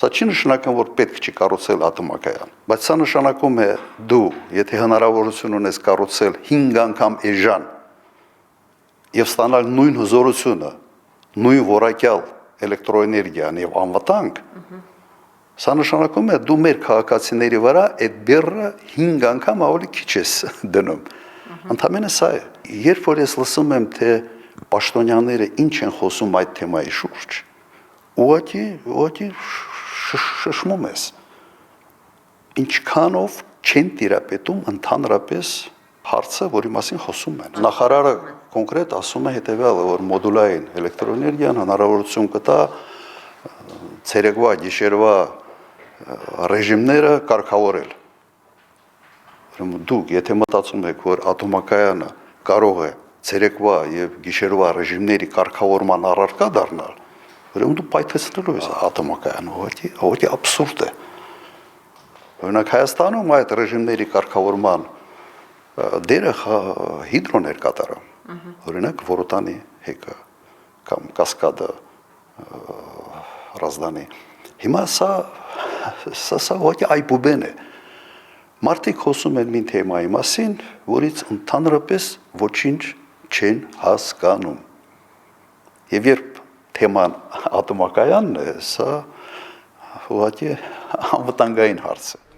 Սա չի նշանակում, որ պետք չի կառուցել ատոմակայան, բայց սա նշանակում է դու, եթե հնարավորություն ունես կառուցել 5 անգամ էժան եւ ստանալ նույն հզորությունը, նույն որակյալ էլեկտրոէներգիան եւ անվտանգ, սա նշանակում է դու մեր քաղաքացիների վրա այդ բեռը 5 անգամ ավելի քիչ ես դնում։ Ընդհանրապես սա է։ Երբ որ ես լսում եմ, թե պաշտոնյաները ինչ են խոսում այդ թեմայի շուրջ, ուղղակի շշմում ես, ինչքանով չեն տիրապետում ընդհանրապես հարցը, որի մասին խոսում են։ Նախարարը կոնկրետ ասում է հետևյալը, որ մոդուլային էլեկտրոէներգիան հնարավորություն կտա ցերեկվա, գիշերվա ռեժիմները կարգավորել։ Դուք, եթե մտածում եք, որ ատոմակայանը կարող է ցերեկվա եւ գիշերվա ռեժիմների կարգավորման առարկա դառնալ, ուրեմն դու պայթեցնելու ես ատոմակայանը, ուղղակի աբսուրդ է։ Օրինակ Հայաստանում այդ ռեժիմների կարգավորման դերը հիդրոն էր կատարում։ Օրինակ Որոտանի հեկը կամ Կասկադը Ռազդանի։ Հիմա սա ուղղակի այբուբեն է։ Մարդիկ խոսում են մի թեմայի մասին, որից ընդհանրապես ոչինչ չեն հասկանում։ Եվ երբ թեման ատոմակայանն է, սա ուղղակի անվտանգային հարց է։